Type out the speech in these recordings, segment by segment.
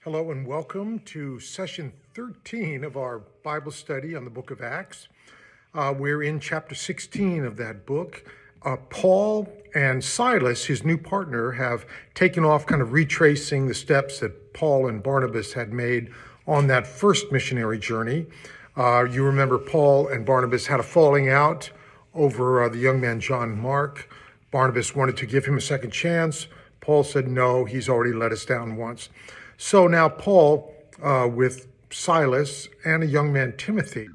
Hello and welcome to session 13 of our Bible study on the book of Acts. We're in chapter 16 of that book. Paul and Silas, his new partner, have taken off kind of retracing the steps that Paul and Barnabas had made on that first missionary journey. You remember Paul and Barnabas had a falling out over the young man John Mark. Barnabas wanted to give him a second chance. Paul said, no, he's already let us down once. So now Paul, with Silas and a young man, Timothy,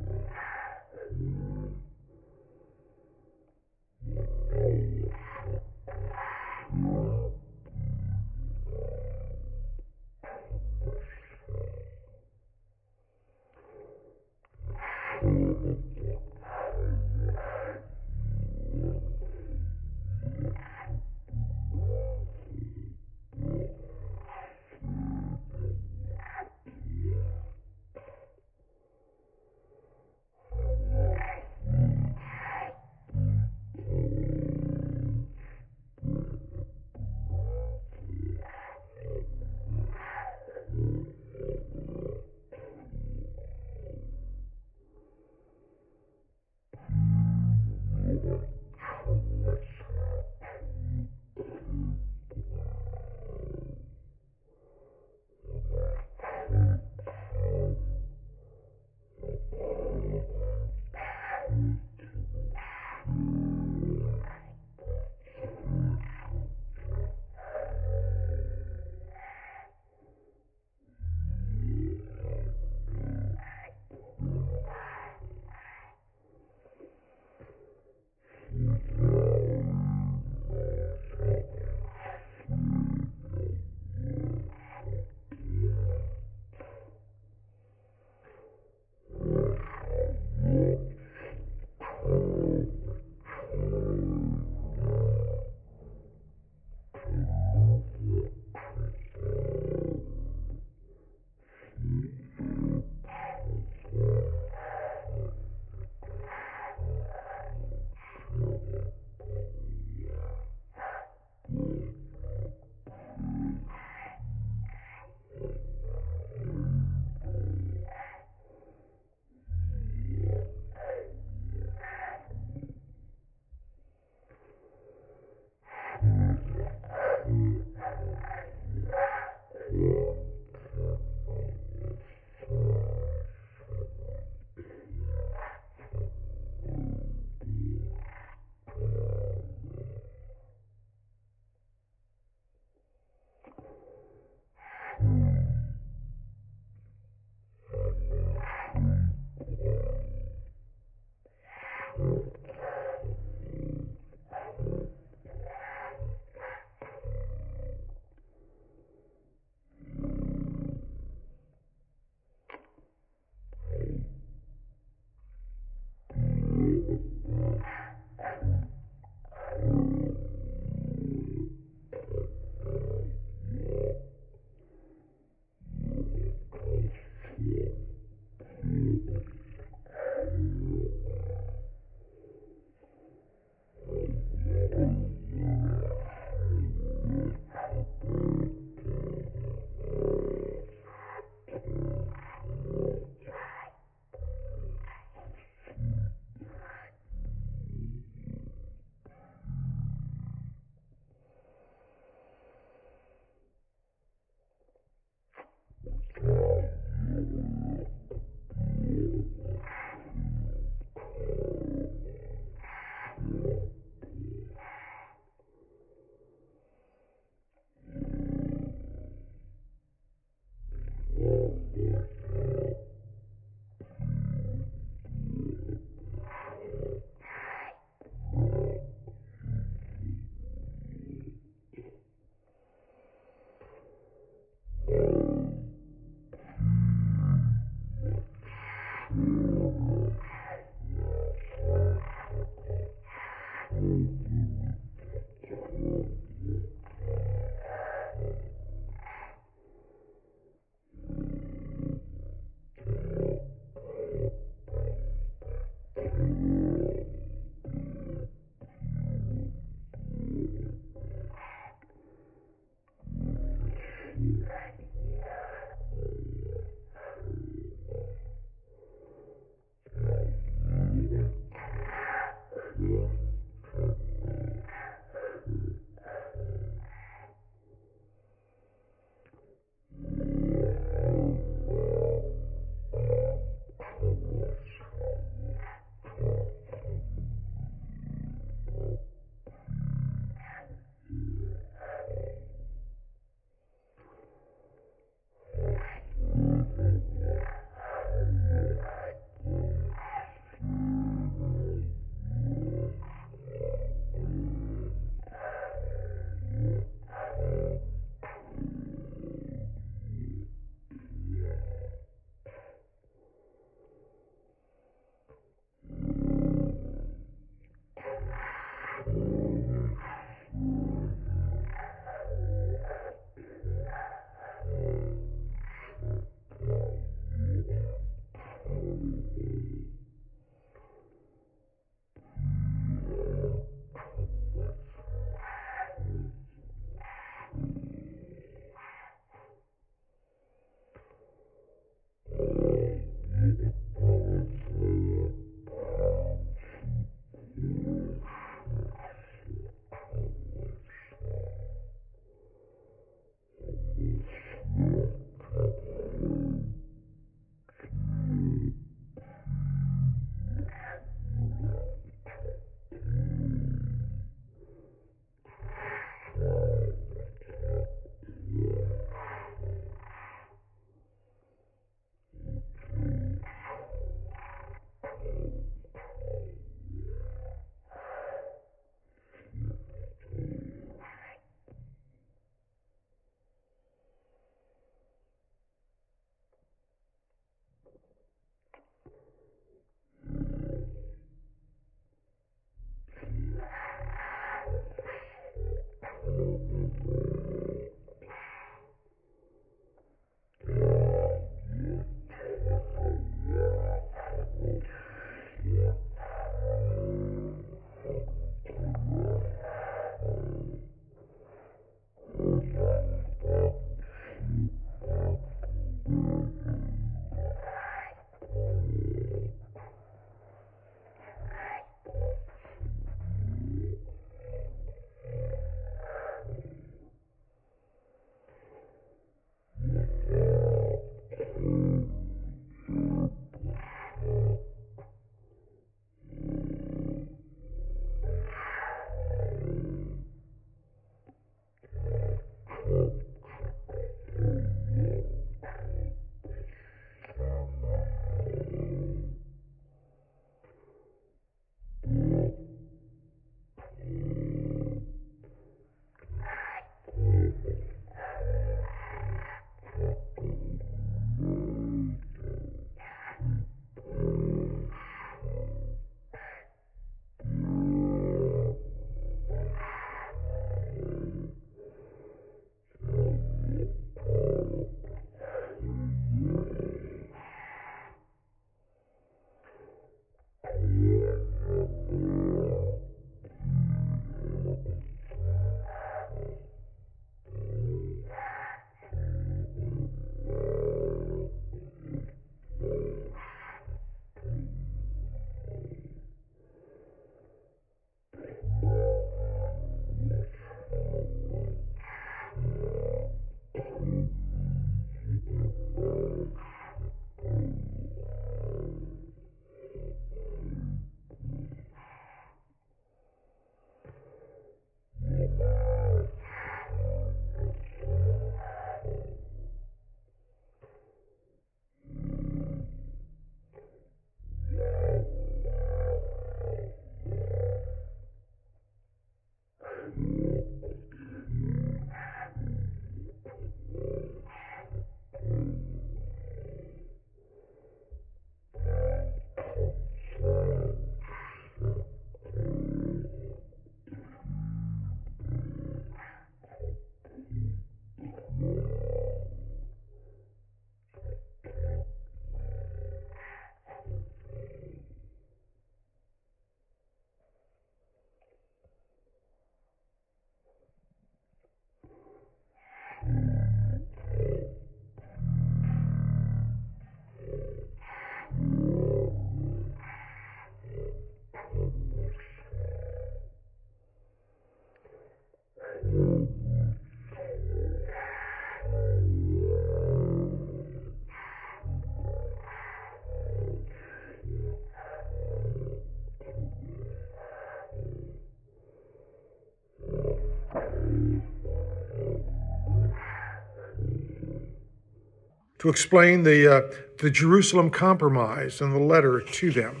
to explain the Jerusalem Compromise and the letter to them.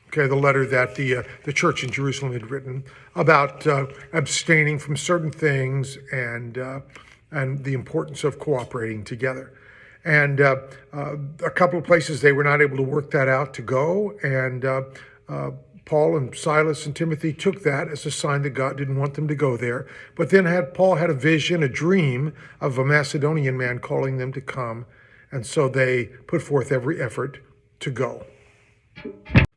Okay, the letter that the church in Jerusalem had written about abstaining from certain things and the importance of cooperating together. And a couple of places they were not able to work that out to go, and Paul and Silas and Timothy took that as a sign that God didn't want them to go there. But then Paul had a vision, a dream of a Macedonian man calling them to come, and so they put forth every effort to go.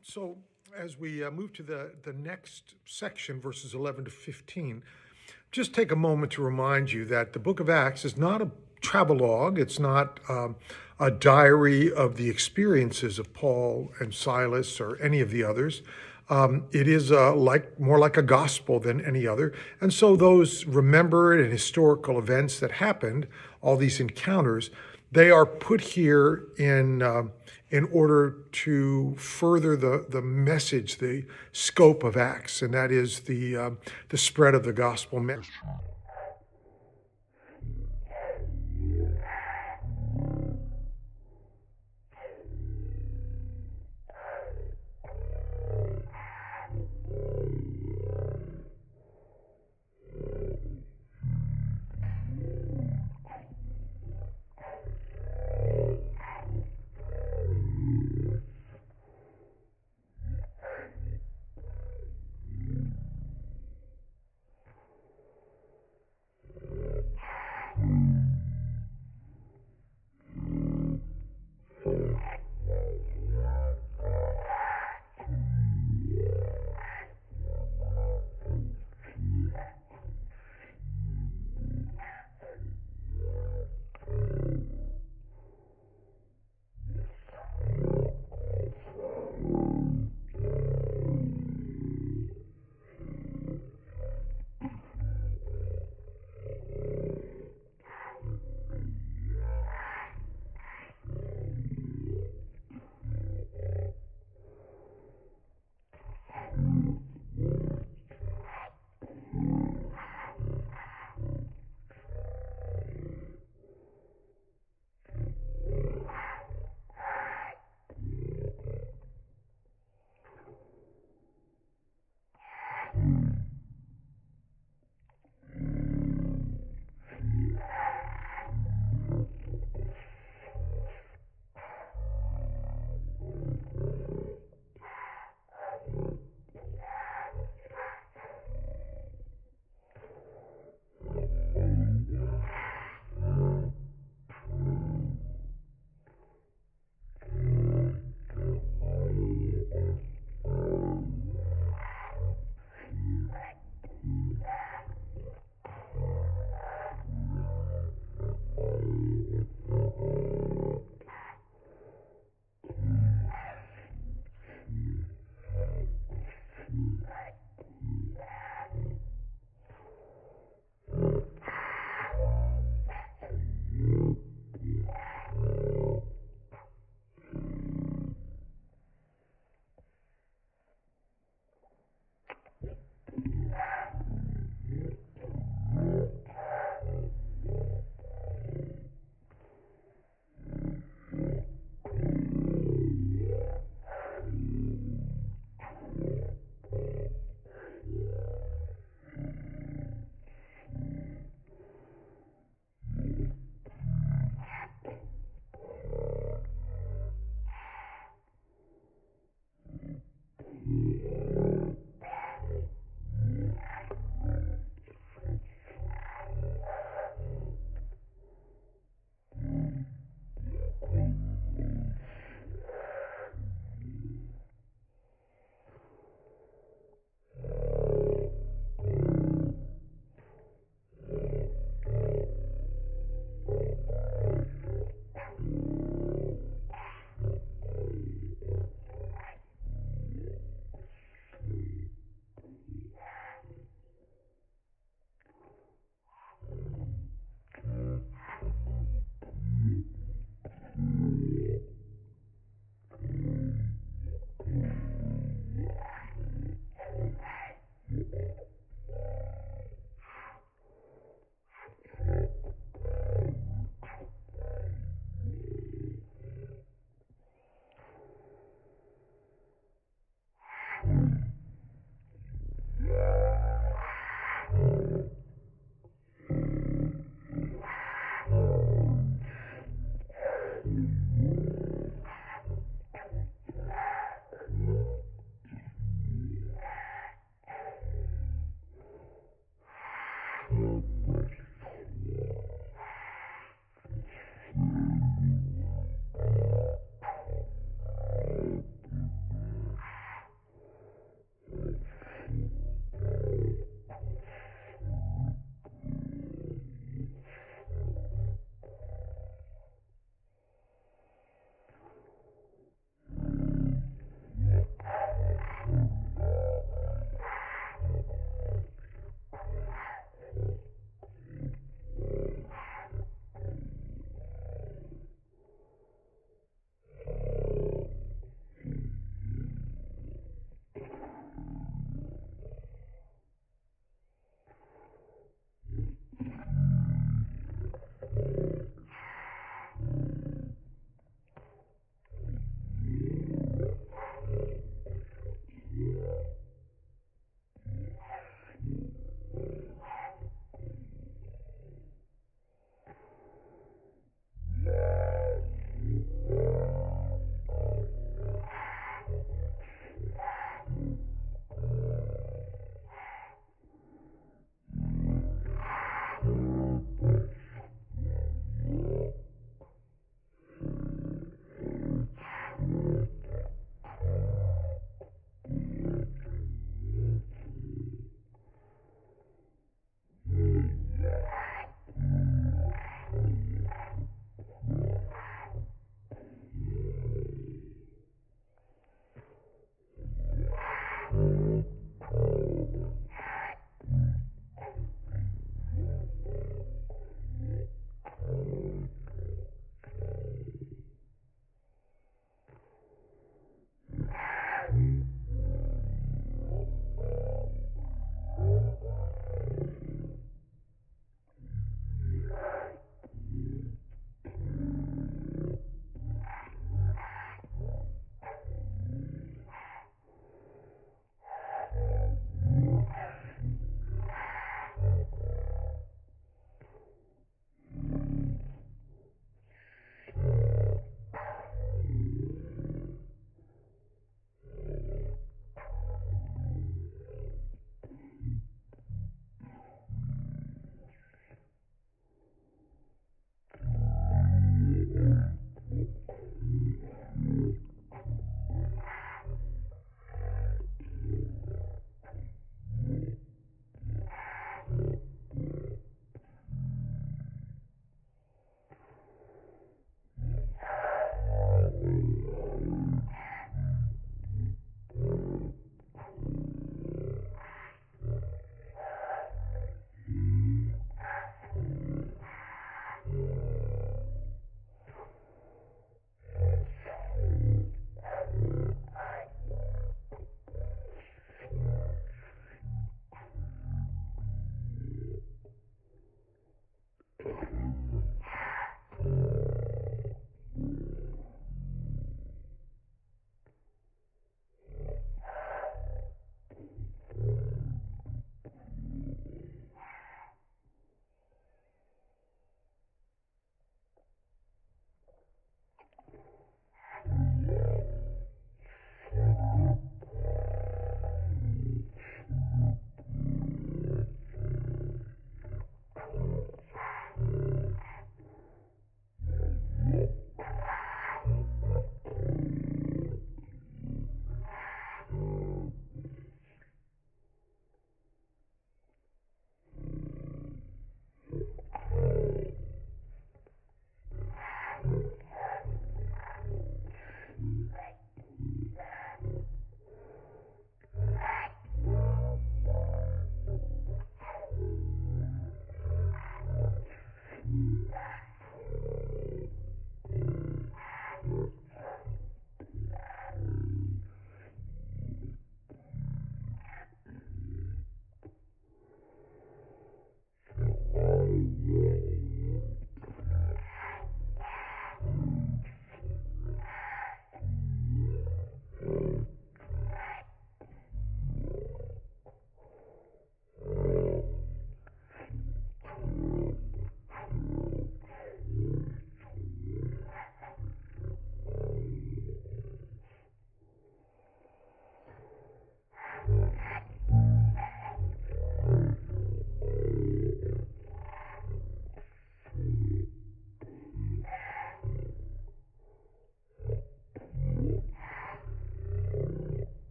So as we move to the next section, verses 11 to 15, just take a moment to remind you that the book of Acts is not a travelogue. It's not a diary of the experiences of Paul and Silas or any of the others. It is more like a gospel than any other. And so those remembered and historical events that happened, all these encounters, they are put here in order to further the message, the scope of Acts, and that is the spread of the gospel message.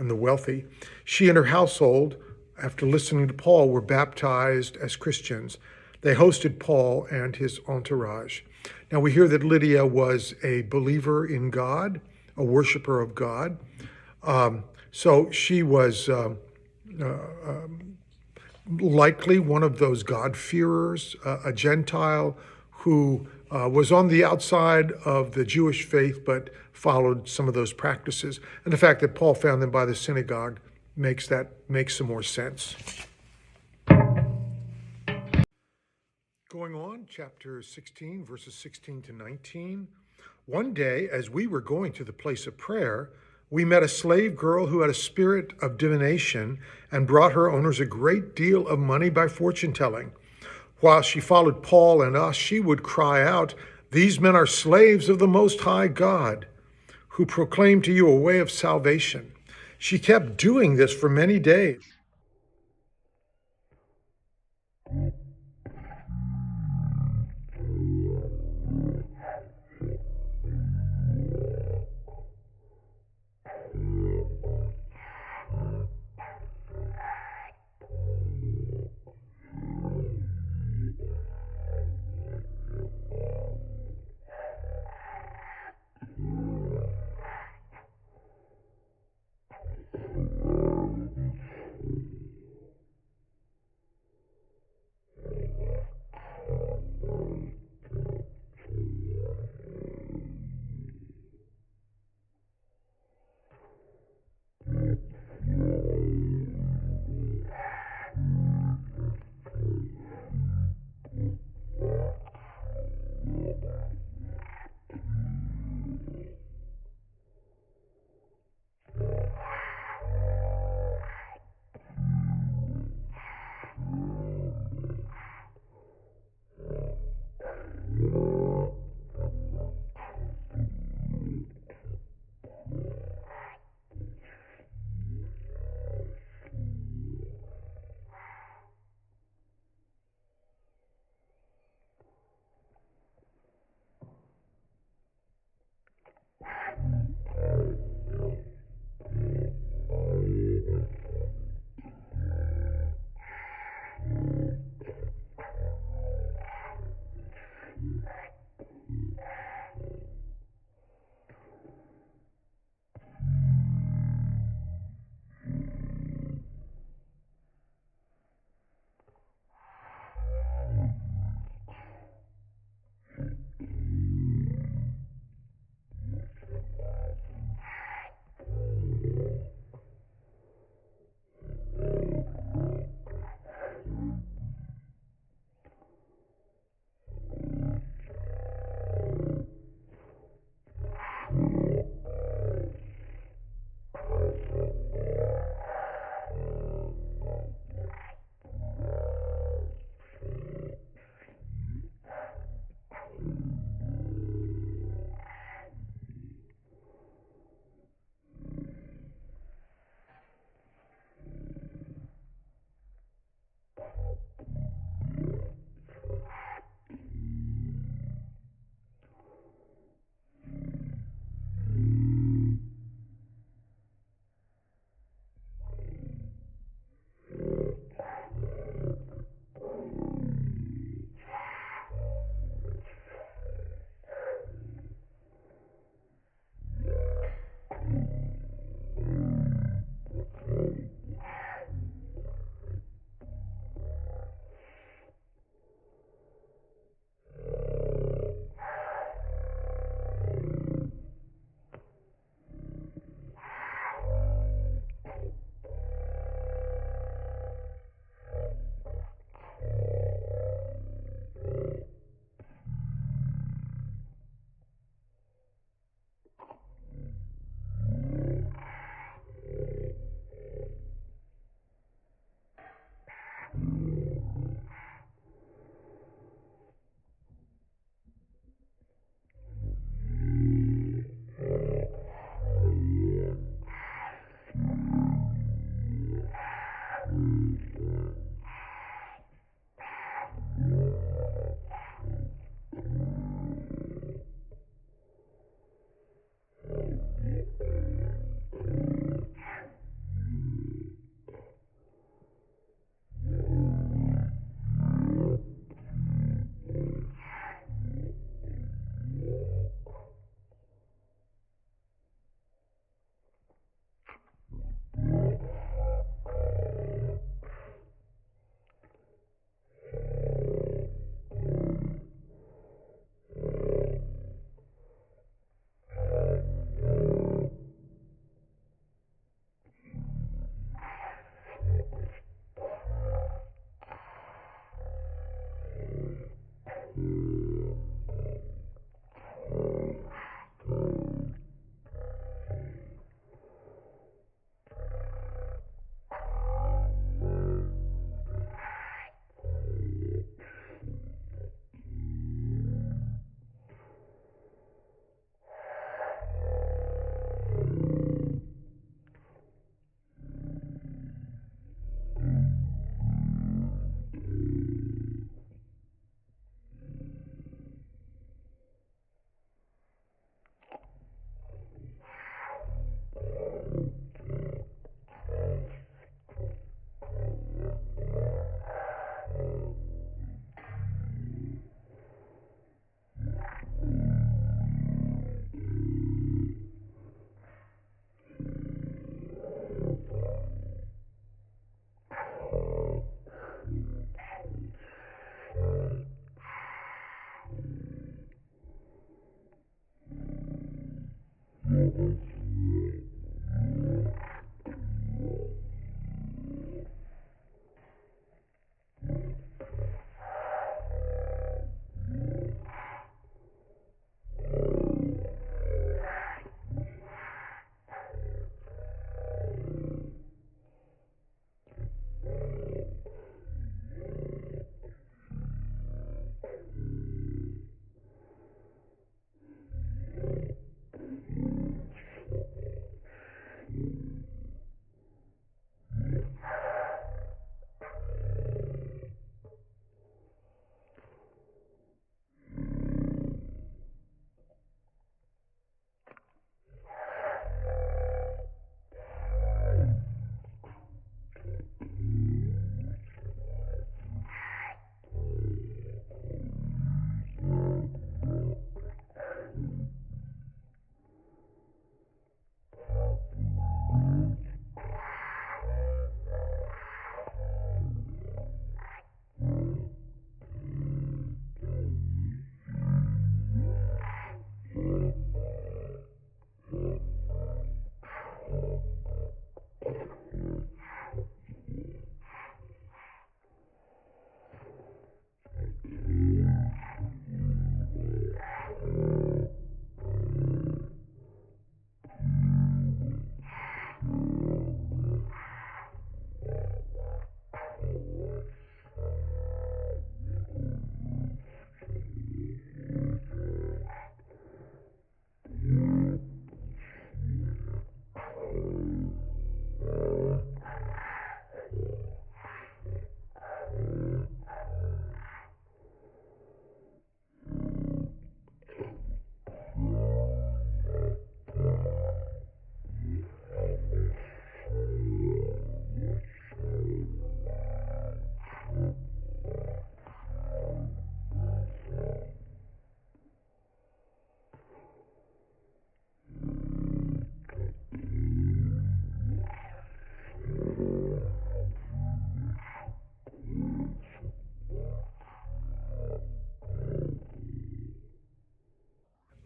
and the wealthy. She and her household, after listening to Paul, were baptized as Christians. They hosted Paul and his entourage. Now we hear that Lydia was a believer in God, a worshiper of God. So she was likely one of those God-fearers, a Gentile who was on the outside of the Jewish faith but followed some of those practices. And the fact that Paul found them by the synagogue makes some more sense. Going on, chapter 16, verses 16 to 19. One day, as we were going to the place of prayer, we met a slave girl who had a spirit of divination and brought her owners a great deal of money by fortune telling. While she followed Paul and us, she would cry out, "These men are slaves of the Most High God, who proclaim to you a way of salvation." She kept doing this for many days.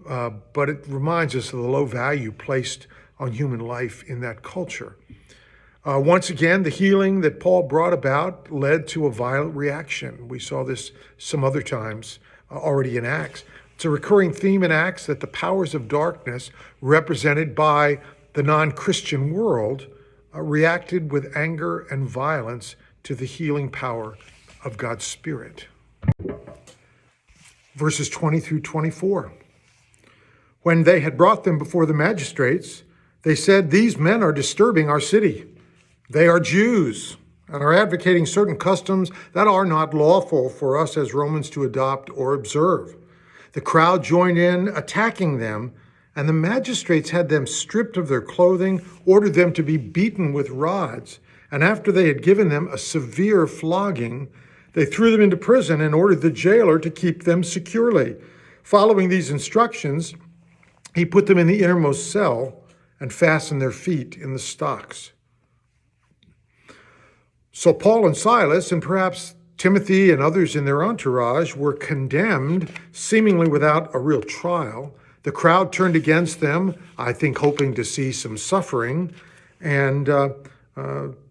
but it reminds us of the low value placed on human life in that culture. Once again, the healing that Paul brought about led to a violent reaction. We saw this some other times already in Acts. It's a recurring theme in Acts that the powers of darkness, represented by the non-Christian world, reacted with anger and violence to the healing power of God's Spirit. Verses 20 through 24. When they had brought them before the magistrates, they said, "These men are disturbing our city. They are Jews and are advocating certain customs that are not lawful for us as Romans to adopt or observe." The crowd joined in attacking them, and the magistrates had them stripped of their clothing, ordered them to be beaten with rods, and after they had given them a severe flogging, they threw them into prison and ordered the jailer to keep them securely. Following these instructions, he put them in the innermost cell and fastened their feet in the stocks. So Paul and Silas, and perhaps Timothy and others in their entourage, were condemned, seemingly without a real trial. The crowd turned against them, I think hoping to see some suffering, and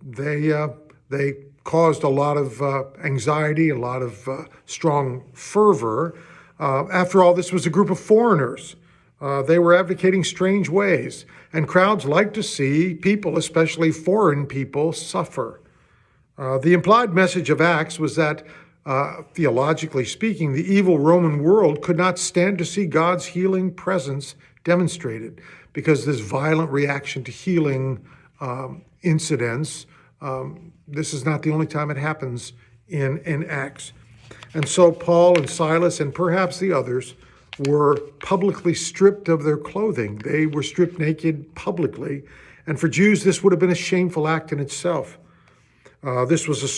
they caused a lot of anxiety, a lot of strong fervor. After all, this was a group of foreigners. They were advocating strange ways, and crowds like to see people, especially foreign people, suffer. The implied message of Acts was that, theologically speaking, the evil Roman world could not stand to see God's healing presence demonstrated, because this violent reaction to healing incidents, this is not the only time it happens in Acts. And so Paul and Silas, and perhaps the others, were publicly stripped of their clothing. They were stripped naked publicly, and for Jews, this would have been a shameful act in itself. There was a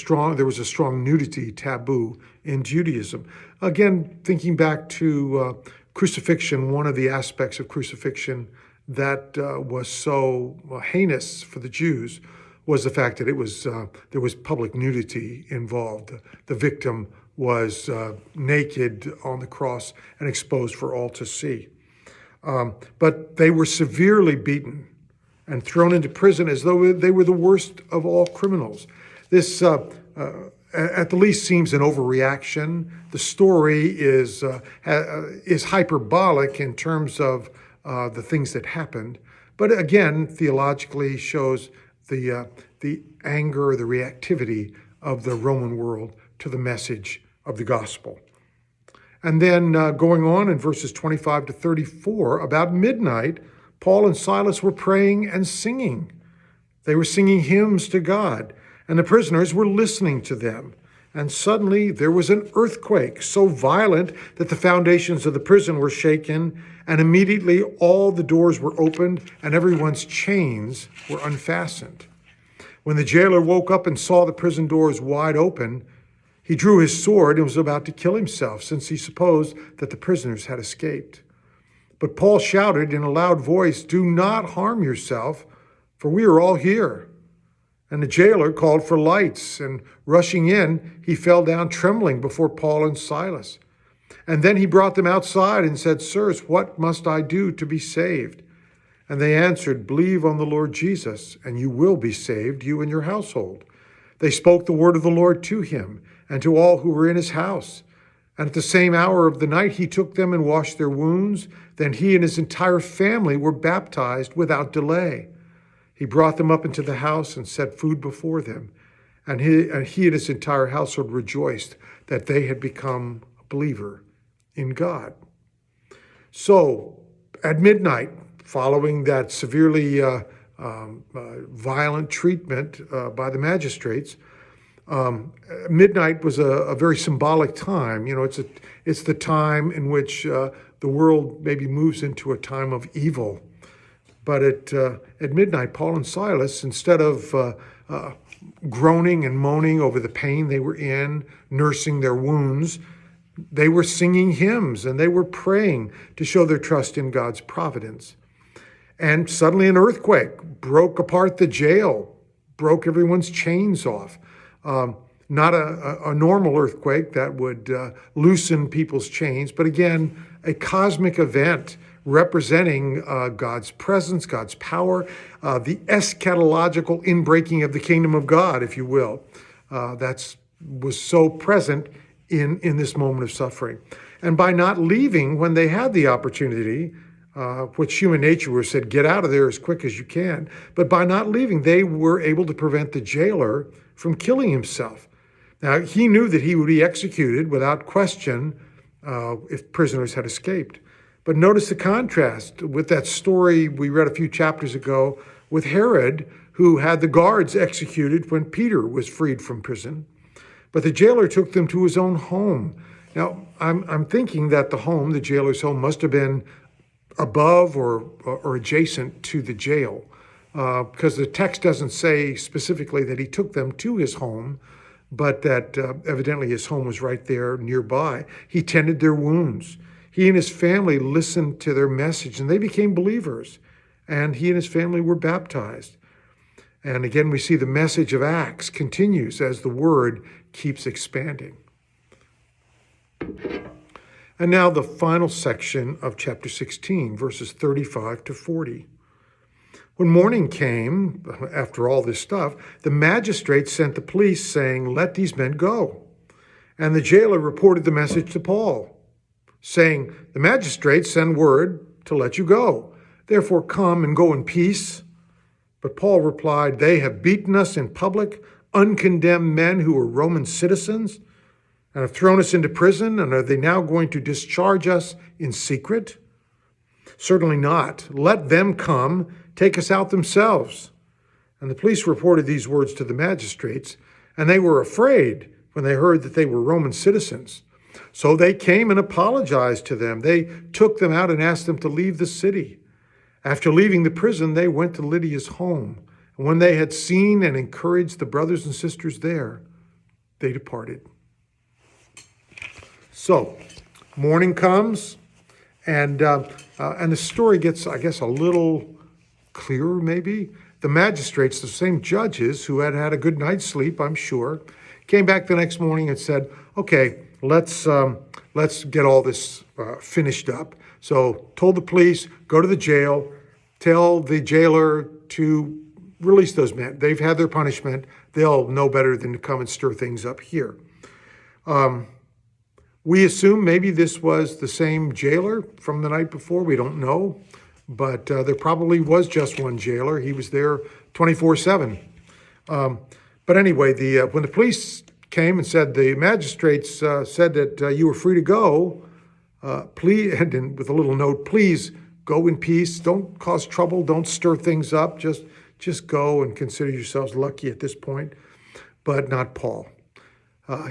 strong nudity taboo in Judaism. Again, thinking back to crucifixion, one of the aspects of crucifixion that was so heinous for the Jews was the fact that there was public nudity involved. The victim was naked on the cross and exposed for all to see. But they were severely beaten and thrown into prison as though they were the worst of all criminals. This, at the least, seems an overreaction. The story is hyperbolic in terms of the things that happened, but again, theologically shows the anger, the reactivity of the Roman world to the message of the gospel. And then going on in verses 25 to 34, about midnight, Paul and Silas were praying and singing. They were singing hymns to God, and the prisoners were listening to them. And suddenly there was an earthquake so violent that the foundations of the prison were shaken, and immediately all the doors were opened and everyone's chains were unfastened. When the jailer woke up and saw the prison doors wide open, he drew his sword and was about to kill himself, since he supposed that the prisoners had escaped. But Paul shouted in a loud voice, "Do not harm yourself, for we are all here." And the jailer called for lights, and rushing in, he fell down trembling before Paul and Silas. And then he brought them outside and said, "Sirs, what must I do to be saved?" And they answered, "Believe on the Lord Jesus, and you will be saved, you and your household." They spoke the word of the Lord to him and to all who were in his house. And at the same hour of the night, he took them and washed their wounds. Then he and his entire family were baptized without delay. He brought them up into the house and set food before them. And he and his entire household rejoiced that they had become a believer in God. So at midnight, following that severely violent treatment by the magistrates, midnight was a very symbolic time. You know, it's the time in which the world maybe moves into a time of evil. But at midnight, Paul and Silas, instead of groaning and moaning over the pain they were in, nursing their wounds, they were singing hymns and they were praying to show their trust in God's providence. And suddenly an earthquake broke apart the jail, broke everyone's chains off. Not a normal earthquake that would loosen people's chains, but again, a cosmic event representing God's presence, God's power, the eschatological inbreaking of the kingdom of God, if you will. That was so present in this moment of suffering. And by not leaving when they had the opportunity, which human nature was said, get out of there as quick as you can. But by not leaving, they were able to prevent the jailer from killing himself. Now, he knew that he would be executed without question if prisoners had escaped. But notice the contrast with that story we read a few chapters ago with Herod, who had the guards executed when Peter was freed from prison. But the jailer took them to his own home. Now, I'm thinking that the home, the jailer's home, must have been above or adjacent to the jail, because the text doesn't say specifically that he took them to his home, but that evidently his home was right there nearby. He tended their wounds. He and his family listened to their message, and they became believers, and he and his family were baptized. And again, we see the message of Acts continues as the word keeps expanding. And now the final section of chapter 16, verses 35 to 40. When morning came, after all this stuff, the magistrates sent the police saying, let these men go. And the jailer reported the message to Paul, saying, the magistrates send word to let you go. Therefore come and go in peace. But Paul replied, they have beaten us in public, uncondemned men who are Roman citizens, and have thrown us into prison, and are they now going to discharge us in secret? Certainly not. Let them come, take us out themselves. And the police reported these words to the magistrates, and they were afraid when they heard that they were Roman citizens. So they came and apologized to them. They took them out and asked them to leave the city. After leaving the prison, they went to Lydia's home. And when they had seen and encouraged the brothers and sisters there, they departed. So, morning comes, and the story gets, I guess, a little clearer, maybe. The magistrates, the same judges who had had a good night's sleep, I'm sure, came back the next morning and said, okay, let's get all this finished up. So, told the police, go to the jail, tell the jailer to release those men. They've had their punishment. They'll know better than to come and stir things up here. We assume maybe this was the same jailer from the night before. We don't know, but there probably was just one jailer. He was there 24/7. But anyway, when the police came and said, the magistrates said that you were free to go, please, and with a little note, please go in peace. Don't cause trouble. Don't stir things up. Just go and consider yourselves lucky at this point. But not Paul.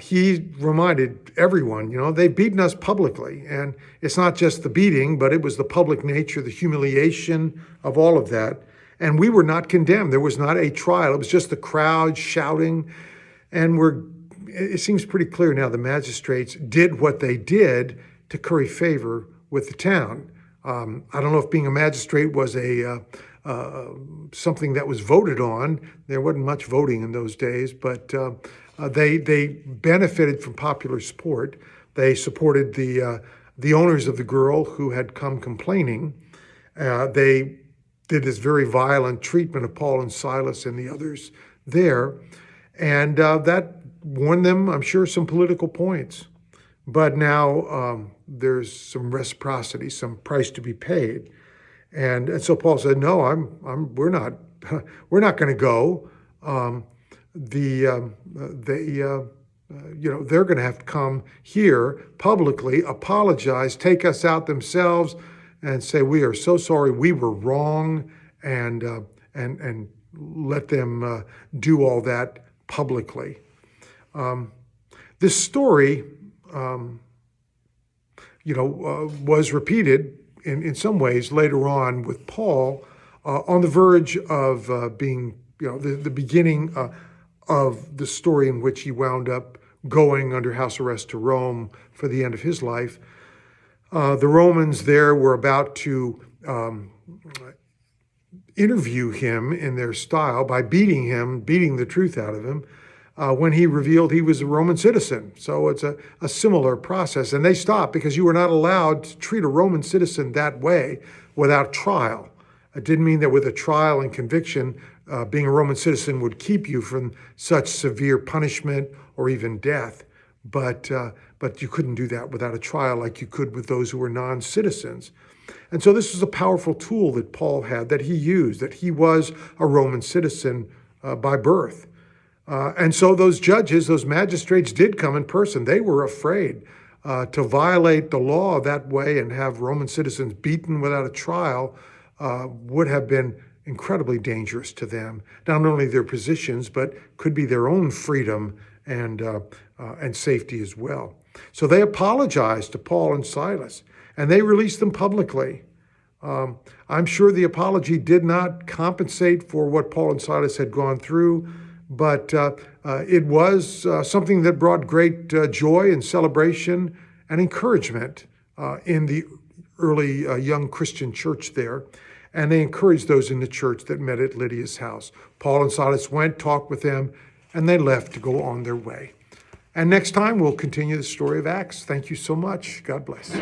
He reminded everyone, they've beaten us publicly. And it's not just the beating, but it was the public nature, the humiliation of all of that. And we were not condemned. There was not a trial. It was just the crowd shouting. And it seems pretty clear now the magistrates did what they did to curry favor with the town. I don't know if being a magistrate was something that was voted on. There wasn't much voting in those days, but they benefited from popular support. They supported the owners of the girl who had come complaining. They did this very violent treatment of Paul and Silas and the others there, and that won them, I'm sure, some political points. But now there's some reciprocity, some price to be paid, and so Paul said, "No, we're not going to go." They're going to have to come here publicly, apologize, take us out themselves, and say we are so sorry, we were wrong, and let them do all that publicly. This story, was repeated in some ways later on with Paul on the verge of being, the beginning of the story in which he wound up going under house arrest to Rome for the end of his life. The Romans there were about to interview him in their style by beating the truth out of him. when he revealed he was a Roman citizen. So it's a similar process. And they stopped because you were not allowed to treat a Roman citizen that way without trial. It didn't mean that with a trial and conviction, being a Roman citizen would keep you from such severe punishment or even death. But you couldn't do that without a trial like you could with those who were non-citizens. And so this was a powerful tool that Paul had, that he used, that he was a Roman citizen by birth. And so those judges, those magistrates did come in person. They were afraid to violate the law that way and have Roman citizens beaten without a trial would have been incredibly dangerous to them. Not only their positions, but could be their own freedom and safety as well. So they apologized to Paul and Silas, and they released them publicly. I'm sure the apology did not compensate for what Paul and Silas had gone through, but it was something that brought great joy and celebration and encouragement in the early young Christian church there. And they encouraged those in the church that met at Lydia's house. Paul and Silas went, talked with them, and they left to go on their way. And next time, we'll continue the story of Acts. Thank you so much. God bless.